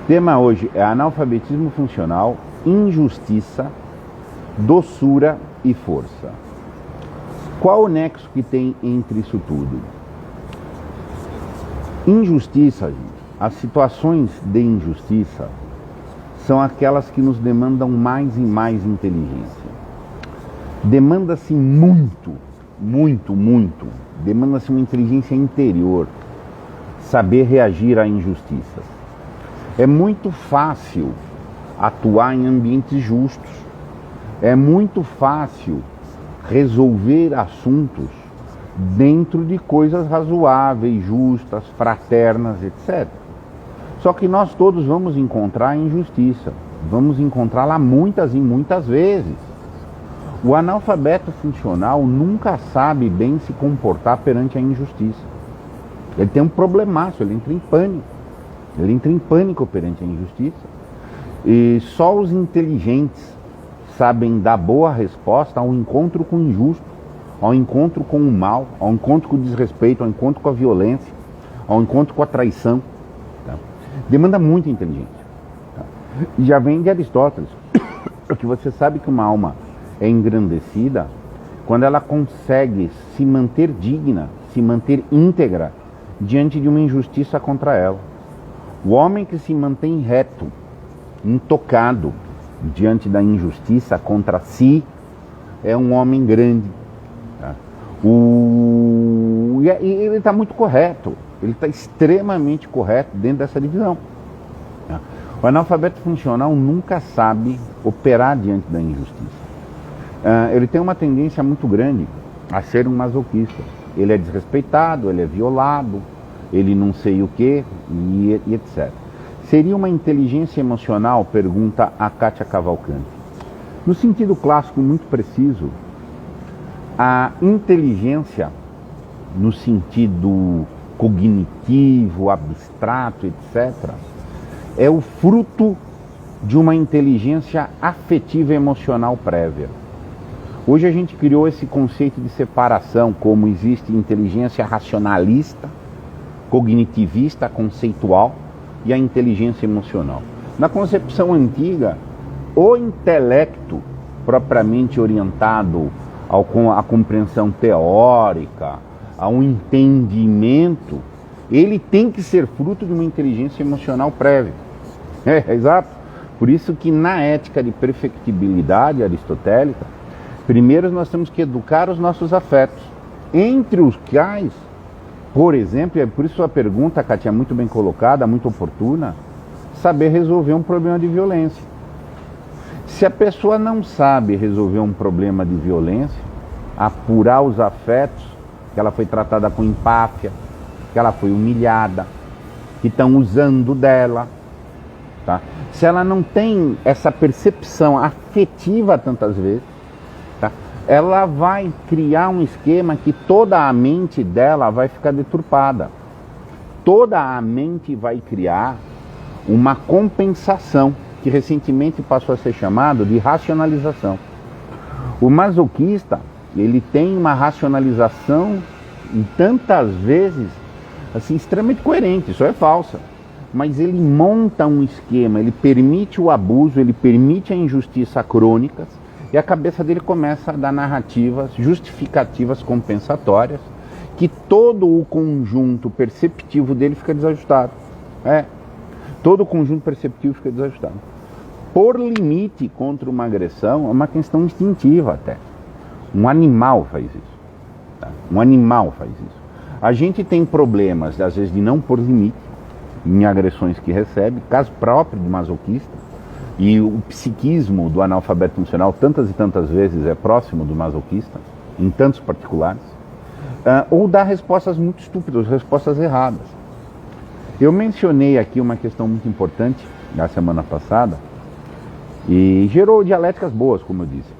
Tema hoje é analfabetismo funcional, injustiça, doçura e força. Qual o nexo que tem entre isso tudo? Injustiça, gente. As situações de injustiça são aquelas que nos demandam mais e mais inteligência. Demanda-se muito, demanda-se uma inteligência interior, saber reagir a injustiças. É muito fácil atuar em ambientes justos, é muito fácil resolver assuntos dentro de coisas razoáveis, justas, fraternas, etc. Só que nós todos vamos encontrar a injustiça, vamos encontrá-la muitas e muitas vezes. O analfabeto funcional nunca sabe bem se comportar perante a injustiça. Ele tem um problemaço, ele entra em pânico. Ele entra em pânico perante a injustiça. E só os inteligentes sabem dar boa resposta ao encontro com o injusto, ao encontro com o mal, ao encontro com o desrespeito, ao encontro com a violência, ao encontro com a traição. Tá? Demanda muita inteligência. Tá? E já vem de Aristóteles, que você sabe que uma alma é engrandecida quando ela consegue se manter digna, se manter íntegra diante de uma injustiça contra ela. O homem que se mantém reto, intocado diante da injustiça contra si, é um homem grande. Tá? E ele está muito correto, ele está extremamente correto dentro dessa divisão. Tá? O analfabeto funcional nunca sabe operar diante da injustiça. Ele tem uma tendência muito grande a ser um masoquista. Ele é desrespeitado, ele é violado, ele não sei o que, e etc. Seria uma inteligência emocional, pergunta a Kátia Cavalcanti. No sentido clássico muito preciso, a inteligência, no sentido cognitivo, abstrato, etc., é o fruto de uma inteligência afetiva e emocional prévia. Hoje a gente criou esse conceito de separação, como existe inteligência racionalista, cognitivista, conceitual e a inteligência emocional. Na concepção antiga, o intelecto propriamente orientado à compreensão teórica, ao entendimento, ele tem que ser fruto de uma inteligência emocional prévia. Exato. Por isso que na ética de perfectibilidade aristotélica, primeiro nós temos que educar os nossos afetos, entre os quais, por exemplo, é por isso a pergunta, Kátia, é muito bem colocada, muito oportuna, saber resolver um problema de violência. Se a pessoa não sabe resolver um problema de violência, apurar os afetos, que ela foi tratada com empáfia, que ela foi humilhada, que estão usando dela, tá? Se ela não tem essa percepção afetiva tantas vezes, tá? Ela vai criar um esquema que toda a mente dela vai ficar deturpada. Toda a mente vai criar uma compensação, que recentemente passou a ser chamado de racionalização. O masoquista, ele tem uma racionalização, e tantas vezes, assim, extremamente coerente, isso é falsa. Mas ele monta um esquema, ele permite o abuso, ele permite a injustiça crônicas, e a cabeça dele começa a dar narrativas justificativas compensatórias, que todo o conjunto perceptivo dele fica desajustado. Todo o conjunto perceptivo fica desajustado. Por limite contra uma agressão, é uma questão instintiva até. Um animal faz isso. Tá? Um animal faz isso. A gente tem problemas, às vezes, de não pôr limite em agressões que recebe, caso próprio do masoquista, e o psiquismo do analfabeto funcional tantas e tantas vezes é próximo do masoquista, em tantos particulares, ou dá respostas muito estúpidas, respostas erradas. Eu mencionei aqui uma questão muito importante na semana passada e gerou dialéticas boas, como eu disse.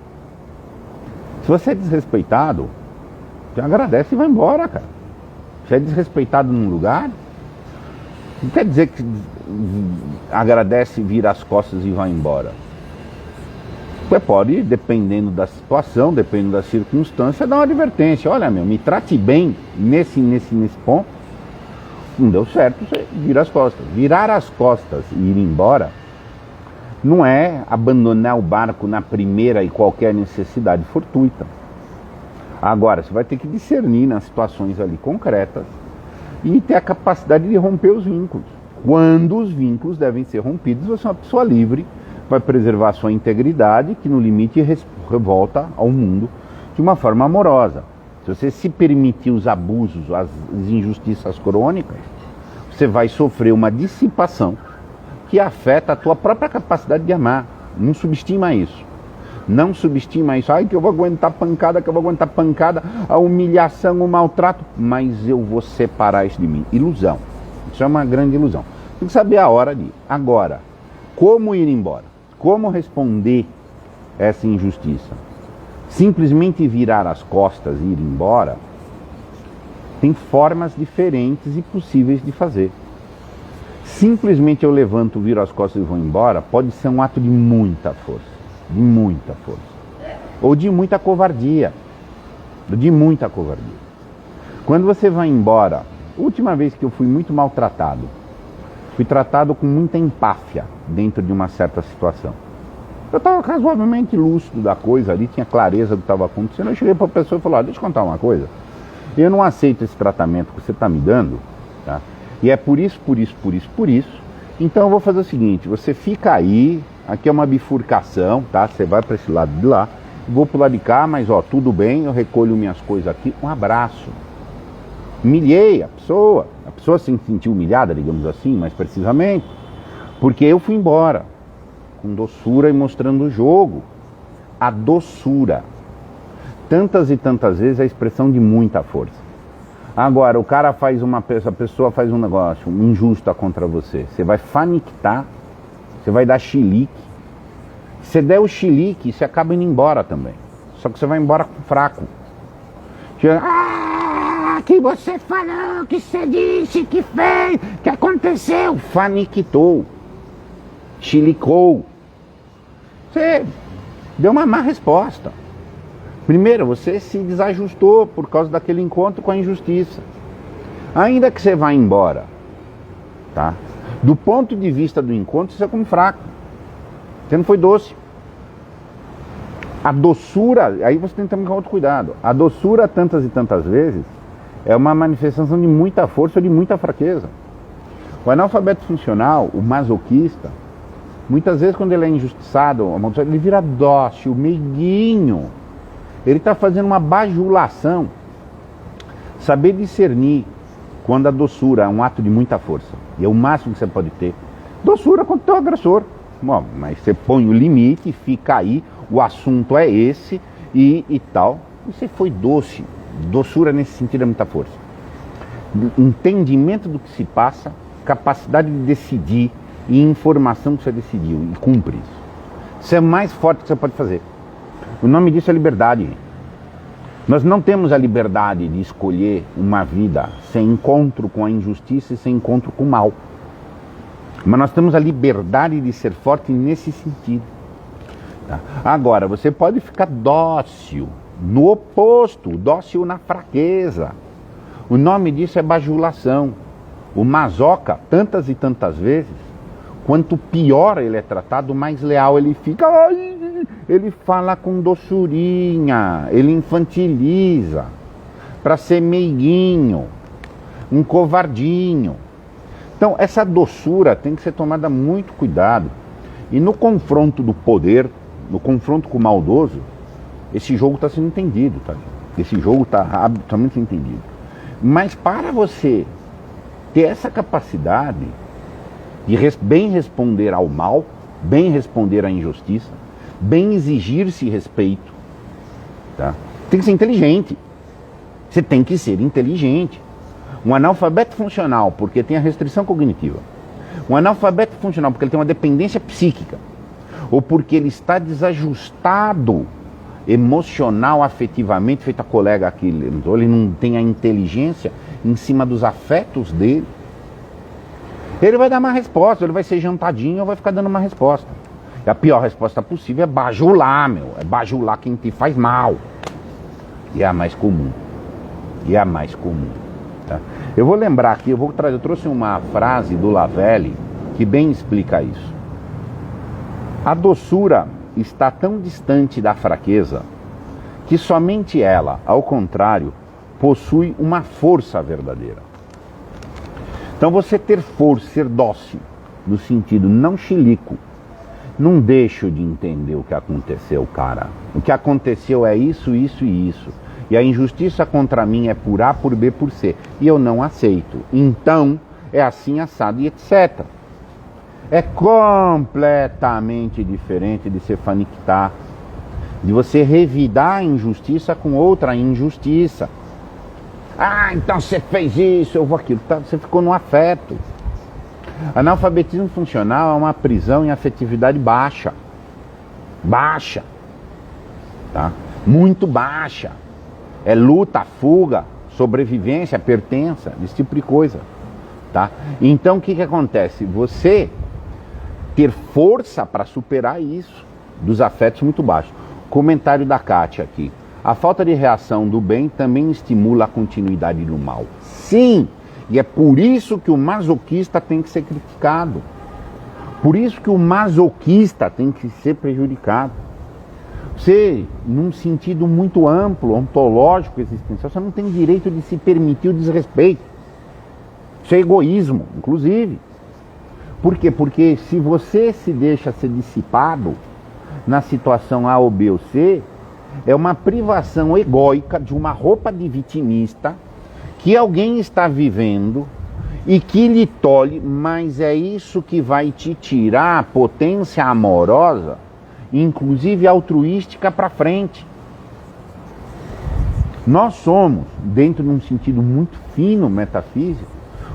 Se você é desrespeitado, você agradece e vai embora, cara. Se é desrespeitado num lugar, não quer dizer que agradece, vira as costas e vai embora. Você pode, dependendo da situação, dependendo da circunstância, dar uma advertência. Olha, me trate bem nesse ponto, Não deu certo, você vira as costas. Virar as costas e ir embora não é abandonar o barco na primeira e qualquer necessidade fortuita. Agora, você vai ter que discernir nas situações ali concretas e ter a capacidade de romper os vínculos. Quando os vínculos devem ser rompidos, você é uma pessoa livre, vai preservar a sua integridade, que no limite revolta ao mundo de uma forma amorosa. Se você se permitir os abusos, as injustiças crônicas, você vai sofrer uma dissipação que afeta a tua própria capacidade de amar. Não subestima isso. Não subestima isso. Ai, que eu vou aguentar pancada, a humilhação, o maltrato, mas eu vou separar isso de mim. Ilusão. Isso é uma grande ilusão. Tem que saber a hora de ir. Agora, como ir embora? Como responder essa injustiça? Simplesmente virar as costas e ir embora? Tem formas diferentes e possíveis de fazer. Simplesmente eu levanto, viro as costas e vou embora, pode ser um ato de muita força. De muita força. Ou de muita covardia. De muita covardia. Quando você vai embora, última vez que eu fui muito maltratado, fui tratado com muita empáfia dentro de uma certa situação. Eu estava razoavelmente lúcido da coisa ali, tinha clareza do que estava acontecendo. Eu cheguei para a pessoa e falei, deixa eu contar uma coisa. Eu não aceito esse tratamento que você está me dando, tá? E é por isso. Então eu vou fazer o seguinte, você fica aí, aqui é uma bifurcação, tá? Você vai para esse lado de lá, vou pro lado de cá, mas ó, tudo bem, eu recolho minhas coisas aqui, um abraço. Humilhei a pessoa se sentiu humilhada, digamos assim, mais precisamente, porque eu fui embora, com doçura e mostrando o jogo. A doçura. Tantas e tantas vezes é a expressão de muita força. Agora, a pessoa faz um negócio injusto contra você, você vai faniquitar, você vai dar chilique. Se você der o chilique, você acaba indo embora também. Só que você vai embora fraco. Que você falou, que você disse, que fez, que aconteceu. Faniquitou. Chilicou. Você deu uma má resposta. Primeiro, você se desajustou por causa daquele encontro com a injustiça. Ainda que você vá embora, tá? Do ponto de vista do encontro, você é como fraco. Você não foi doce. A doçura, aí você tem que tomar outro cuidado. A doçura, tantas e tantas vezes, é uma manifestação de muita força ou de muita fraqueza. O analfabeto funcional, o masoquista, muitas vezes quando ele é injustiçado, ele vira dócil, meiguinho. Ele está fazendo uma bajulação. Saber discernir quando a doçura é um ato de muita força, e é o máximo que você pode ter. Doçura contra o teu agressor. Bom, mas você põe o limite, fica aí, o assunto é esse e tal. E você foi doce. Doçura nesse sentido é muita força. Entendimento do que se passa, capacidade de decidir e informação que você decidiu e cumpre isso. Isso é o mais forte que você pode fazer. O nome disso é liberdade. Nós não temos a liberdade de escolher uma vida sem encontro com a injustiça e sem encontro com o mal. Mas nós temos a liberdade de ser forte nesse sentido. Tá? Agora, você pode ficar dócil, no oposto, dócil na fraqueza. O nome disso é bajulação. O masoca, tantas e tantas vezes, quanto pior ele é tratado, mais leal ele fica. Ele fala com doçurinha, ele infantiliza, para ser meiguinho, um covardinho. Então, essa doçura tem que ser tomada muito cuidado. E no confronto do poder, no confronto com o maldoso, esse jogo está sendo entendido, tá? Esse jogo está absolutamente entendido. Mas para você ter essa capacidade de bem responder ao mal, bem responder à injustiça, bem exigir-se respeito, tá? Tem que ser inteligente. Você tem que ser inteligente. Um analfabeto funcional, porque tem a restrição cognitiva. Um analfabeto funcional, porque ele tem uma dependência psíquica. Ou porque ele está desajustado emocional, afetivamente, feito a colega aqui, ele não tem a inteligência em cima dos afetos dele. Ele vai dar uma resposta, ele vai ser jantadinho ou vai ficar dando uma resposta. E a pior resposta possível é bajular, é bajular quem te faz mal. E é a mais comum. Tá? Eu vou lembrar aqui, eu trouxe uma frase do Lavelle que bem explica isso. A doçura está tão distante da fraqueza que somente ela, ao contrário, possui uma força verdadeira. Então você ter força, ser dócil, no sentido não chilico, não deixo de entender o que aconteceu, cara. O que aconteceu é isso, isso e isso. E a injustiça contra mim é por A, por B, por C. E eu não aceito. Então, é assim, assado e etc. É completamente diferente de se faniquitar, de você revidar a injustiça com outra injustiça. Ah, então você fez isso, eu vou aquilo. Tá, você ficou no afeto. Analfabetismo funcional é uma prisão em afetividade baixa. Baixa. Tá? Muito baixa. É luta, fuga, sobrevivência, pertença, esse tipo de coisa. Tá? Então o que acontece? Você ter força para superar isso, dos afetos muito baixos. Comentário da Kátia aqui. A falta de reação do bem também estimula a continuidade do mal. Sim, e é por isso que o masoquista tem que ser criticado. Por isso que o masoquista tem que ser prejudicado. Você, num sentido muito amplo, ontológico, existencial, você não tem direito de se permitir o desrespeito. Isso é egoísmo, inclusive. Por quê? Porque se você se deixa ser dissipado na situação A ou B ou C, é uma privação egóica de uma roupa de vitimista que alguém está vivendo e que lhe tolhe, mas é isso que vai te tirar a potência amorosa, inclusive altruística, para frente. Nós somos, dentro de um sentido muito fino, metafísico,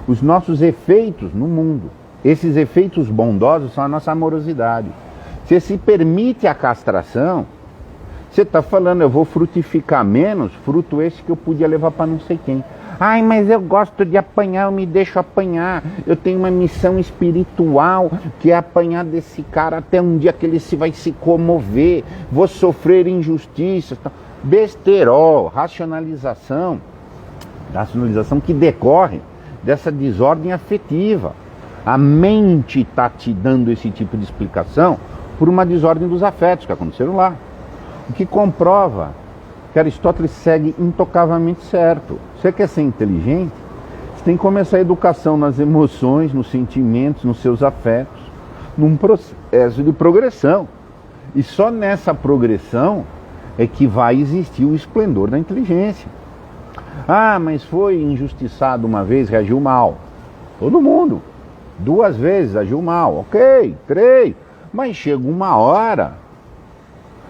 os nossos efeitos no mundo. Esses efeitos bondosos são a nossa amorosidade. Você se permite a castração, você está falando, eu vou frutificar menos, fruto esse que eu podia levar para não sei quem. Ai, mas eu gosto de apanhar, eu me deixo apanhar. Eu tenho uma missão espiritual, que é apanhar desse cara até um dia que ele vai se comover. Vou sofrer injustiças. Besterol, racionalização que decorre dessa desordem afetiva. A mente está te dando esse tipo de explicação por uma desordem dos afetos que aconteceram lá. O que comprova que Aristóteles segue intocavelmente certo. Você quer ser inteligente? Você tem que começar a educação nas emoções, nos sentimentos, nos seus afetos, num processo de progressão. E só nessa progressão é que vai existir o esplendor da inteligência. Ah, mas foi injustiçado uma vez, reagiu mal. Todo mundo. 2 vezes agiu mal. Ok, 3. Mas chega uma hora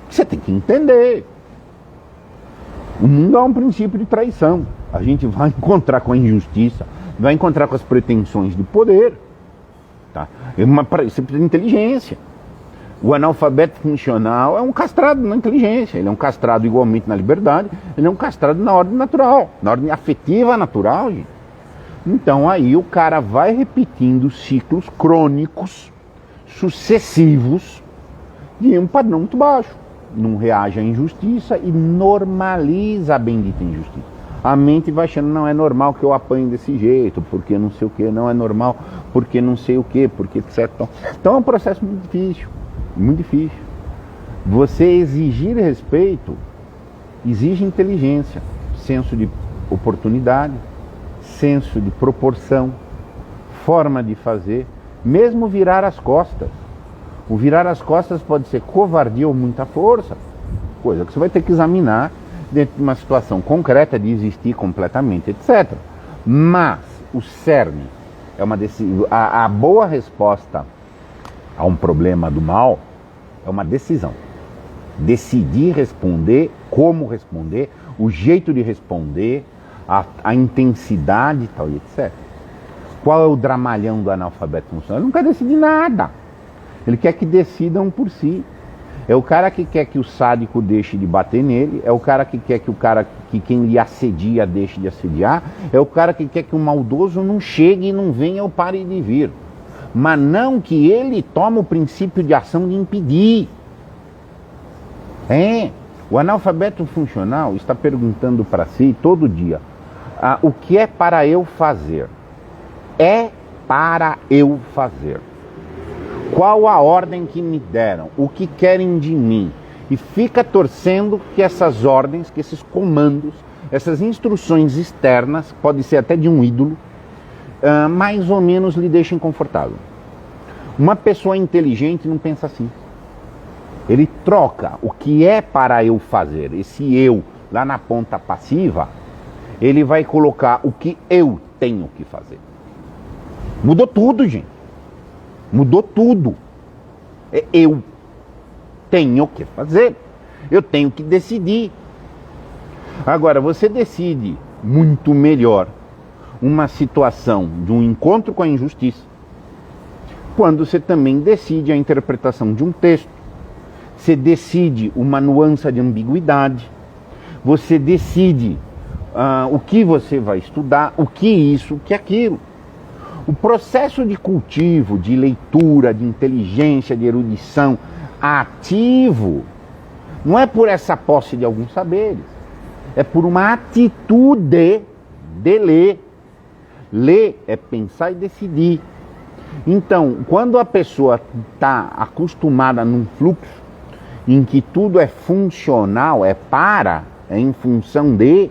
que você tem que entender. O mundo é um princípio de traição. A gente vai encontrar com a injustiça, vai encontrar com as pretensões de poder. Tá? Você precisa de inteligência. O analfabeto funcional é um castrado na inteligência. Ele é um castrado igualmente na liberdade, ele é um castrado na ordem natural, na ordem afetiva natural, gente. Então aí o cara vai repetindo ciclos crônicos, sucessivos, de um padrão muito baixo. Não reage à injustiça e normaliza a bendita injustiça. A mente vai achando, não é normal que eu apanhe desse jeito, porque não sei o que, não é normal, porque não sei o que, porque etc. Então é um processo muito difícil, muito difícil. Você exigir respeito exige inteligência, senso de oportunidade, senso de proporção, forma de fazer, mesmo virar as costas. O virar as costas pode ser covardia ou muita força, coisa que você vai ter que examinar dentro de uma situação concreta de existir completamente, etc. Mas o cerne é uma decisão. A boa resposta a um problema do mal é uma decisão. Decidir responder, como responder, o jeito de responder, a intensidade e tal, e etc. Qual é o dramalhão do analfabeto funcional? Ele não quer decidir nada. Ele quer que decidam por si. É o cara que quer que o sádico deixe de bater nele, é o cara que quer que quem lhe assedia deixe de assediar, é o cara que quer que o maldoso não chegue e não venha ou pare de vir. Mas não que ele tome o princípio de ação de impedir. O analfabeto funcional está perguntando para si todo dia: O que é para eu fazer? É para eu fazer. Qual a ordem que me deram? O que querem de mim? E fica torcendo que essas ordens, que esses comandos, essas instruções externas, pode ser até de um ídolo, mais ou menos lhe deixem confortável. Uma pessoa inteligente não pensa assim. Ele troca o que é para eu fazer, esse eu lá na ponta passiva, ele vai colocar o que eu tenho que fazer. Mudou tudo, gente. Mudou tudo. Eu tenho que fazer. Eu tenho que decidir. Agora, você decide muito melhor uma situação de um encontro com a injustiça quando você também decide a interpretação de um texto. Você decide uma nuance de ambiguidade. Você decide o que você vai estudar, o que isso, o que aquilo. O processo de cultivo, de leitura, de inteligência, de erudição ativo, não é por essa posse de alguns saberes, é por uma atitude de ler. Ler é pensar e decidir. Então, quando a pessoa está acostumada num fluxo em que tudo é funcional, é em função de,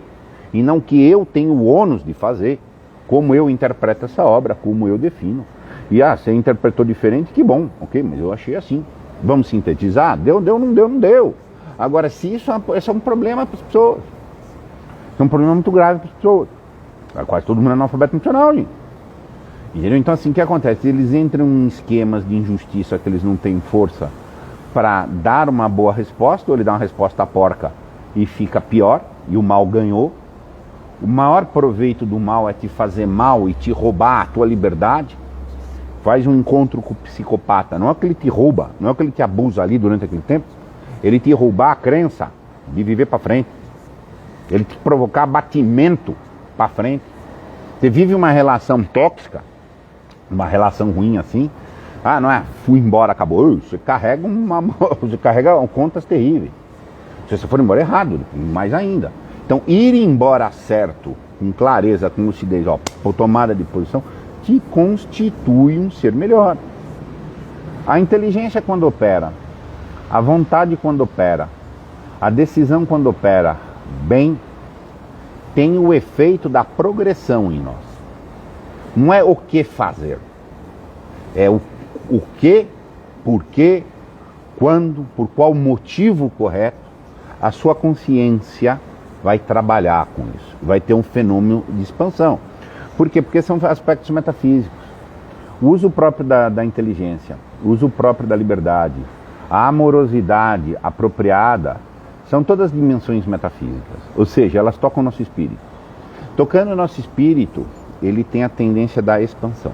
e não que eu tenho o ônus de fazer, como eu interpreto essa obra, como eu defino. E você interpretou diferente, que bom, ok, mas eu achei assim. Vamos sintetizar? Deu, não deu, não deu. Agora, se isso é um problema para as pessoas. Isso é um problema muito grave para as pessoas. Quase todo mundo é analfabeto funcional, gente. Entendeu? Então, assim, o que acontece? Eles entram em esquemas de injustiça que eles não têm força para dar uma boa resposta, ou ele dá uma resposta porca e fica pior, e o mal ganhou. O maior proveito do mal é te fazer mal e te roubar a tua liberdade. Faz um encontro com o psicopata. Não é que ele te rouba, não é que ele te abusa ali durante aquele tempo. Ele te roubar a crença de viver para frente. Ele te provocar abatimento para frente. Você vive uma relação tóxica, uma relação ruim assim. Não é fui embora, acabou. Você carrega contas terríveis. Se você for embora errado, mais ainda. Então, ir embora certo, com clareza, com lucidez, por tomada de posição, te constitui um ser melhor. A inteligência quando opera, a vontade quando opera, a decisão quando opera bem, tem o efeito da progressão em nós. Não é o que fazer, é o que, por quê, quando, por qual motivo correto, a sua consciência vai trabalhar com isso, vai ter um fenômeno de expansão. Por quê? Porque são aspectos metafísicos. O uso próprio da inteligência, o uso próprio da liberdade, a amorosidade apropriada, são todas dimensões metafísicas. Ou seja, elas tocam o nosso espírito. Tocando o nosso espírito, ele tem a tendência da expansão.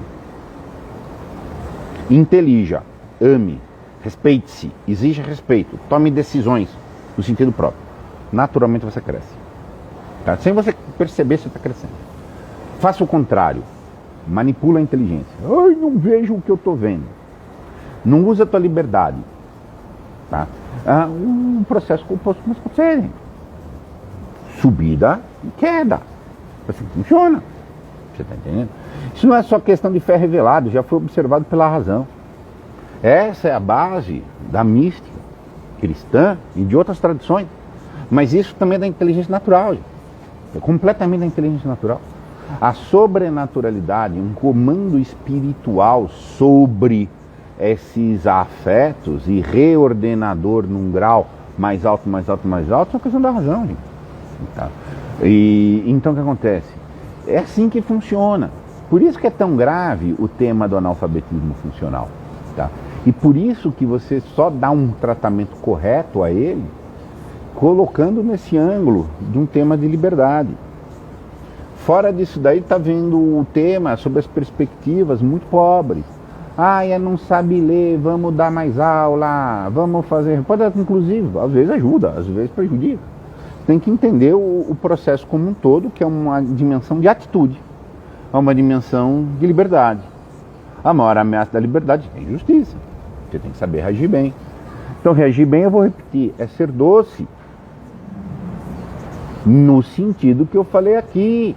Intelija, ame, respeite-se, exija respeito, tome decisões no sentido próprio. Naturalmente você cresce. Tá? Sem você perceber, você está crescendo. Faça o contrário. Manipula a inteligência. Não vejo o que eu estou vendo. Não usa a tua liberdade. Tá? Um processo composto como sucede. Subida e queda. Assim funciona. Você está entendendo? Isso não é só questão de fé revelada, já foi observado pela razão. Essa é a base da mística cristã e de outras tradições. Mas isso também é da inteligência natural. Gente. É completamente da inteligência natural. A sobrenaturalidade, um comando espiritual sobre esses afetos e reordenador num grau mais alto, mais alto, mais alto, é uma questão da razão, gente. Tá? Então o que acontece? É assim que funciona. Por isso que é tão grave o tema do analfabetismo funcional. Tá? E por isso que você só dá um tratamento correto a ele colocando nesse ângulo de um tema de liberdade. Fora disso daí está vendo o tema sobre as perspectivas muito pobres. Não sabe ler, vamos dar mais aula, vamos fazer... Pode, inclusive, às vezes ajuda, às vezes prejudica. Tem que entender o processo como um todo, que é uma dimensão de atitude, é uma dimensão de liberdade. A maior ameaça da liberdade é a injustiça. Você tem que saber reagir bem. Então, reagir bem, eu vou repetir, é ser doce. No sentido que eu falei aqui.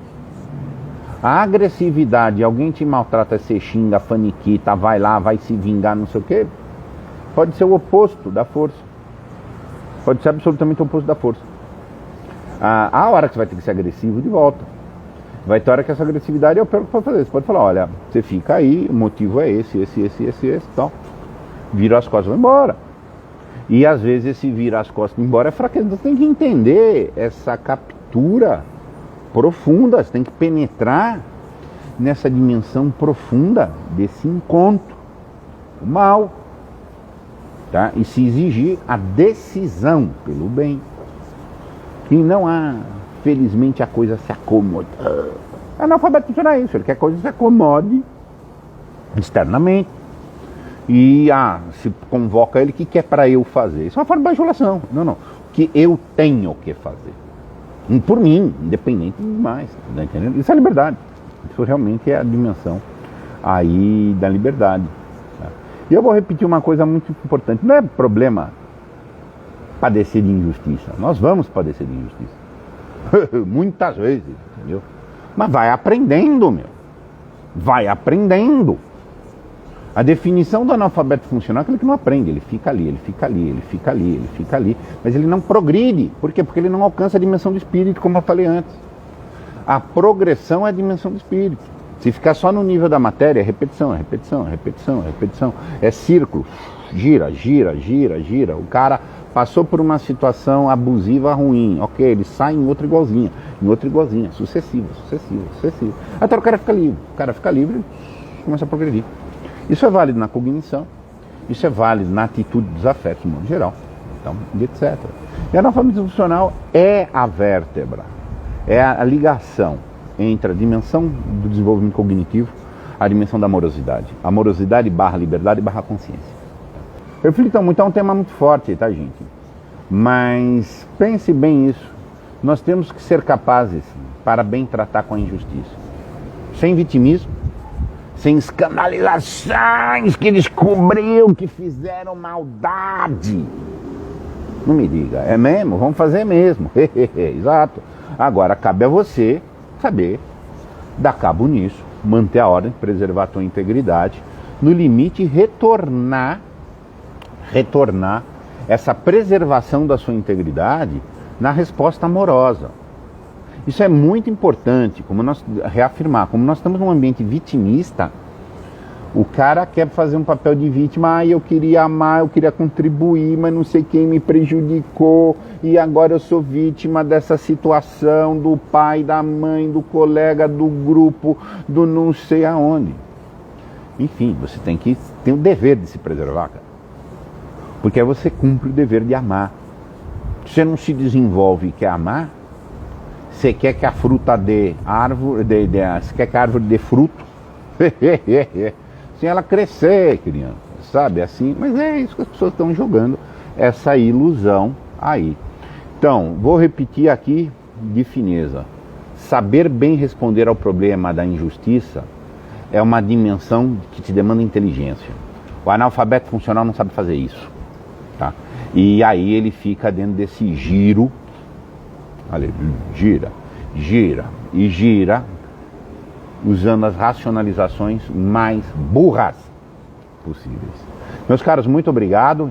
A agressividade, alguém te maltrata, você xinga, faniquita, vai lá, vai se vingar, não sei o quê, pode ser o oposto da força. Pode ser absolutamente o oposto da força. Há hora que você vai ter que ser agressivo de volta. Vai ter hora que essa agressividade é o pior que pode fazer. Você pode falar, olha, você fica aí, o motivo é esse, tal. Vira as costas e vai embora. E às vezes esse virar as costas e ir embora é fraqueza. Você tem que entender essa captura profunda, você tem que penetrar nessa dimensão profunda desse encontro, o mal, tá? E se exigir a decisão pelo bem. E não há, felizmente, a coisa se acomoda. O analfabeto funciona isso, ele quer que a coisa se acomode externamente. E se convoca ele, o que é para eu fazer? Isso é uma forma de bajulação. Não. O que eu tenho que fazer. Por mim, independente de mais. Tá entendendo? Isso é liberdade. Isso realmente é a dimensão aí da liberdade. Tá? E eu vou repetir uma coisa muito importante. Não é problema padecer de injustiça. Nós vamos padecer de injustiça. Muitas vezes, entendeu? Mas vai aprendendo, meu. Vai aprendendo. A definição do analfabeto funcional é aquele que não aprende, ele fica ali, mas ele não progride. Por quê? Porque ele não alcança a dimensão do espírito, como eu falei antes. A progressão é a dimensão do espírito. Se ficar só no nível da matéria, é repetição. É círculo, gira. O cara passou por uma situação abusiva ruim, ok, ele sai em outra igualzinha, sucessiva. Até o cara fica livre e começa a progredir. Isso é válido na cognição, isso é válido na atitude dos afetos, no modo geral, então, etc. E a analfabetismo funcional é a vértebra, é a ligação entre a dimensão do desenvolvimento cognitivo, a dimensão da amorosidade. Amorosidade barra liberdade barra consciência. Reflitam muito, é um tema muito forte, tá, gente? Mas pense bem isso. Nós temos que ser capazes para bem tratar com a injustiça. Sem vitimismo, sem escandalizações que descobriu que fizeram maldade. Não me diga, é mesmo? Vamos fazer mesmo. Exato. Agora, cabe a você saber dar cabo nisso, manter a ordem, preservar a tua integridade, no limite retornar essa preservação da sua integridade na resposta amorosa. Isso é muito importante, como nós estamos num ambiente vitimista, o cara quer fazer um papel de vítima, eu queria amar, eu queria contribuir, mas não sei quem me prejudicou, e agora eu sou vítima dessa situação, do pai, da mãe, do colega, do grupo, do não sei aonde. Enfim, você tem o dever de se preservar, cara. Porque aí você cumpre o dever de amar. Você não se desenvolve e quer amar, você quer que a fruta dê árvore, você quer que a árvore dê fruto, sem ela crescer, criança, sabe? Assim, mas é isso que as pessoas estão jogando, essa ilusão aí. Então, vou repetir aqui de fineza. Saber bem responder ao problema da injustiça é uma dimensão que te demanda inteligência. O analfabeto funcional não sabe fazer isso, tá? E aí ele fica dentro desse giro. Olha, gira, usando as racionalizações mais burras possíveis. Meus caros, muito obrigado.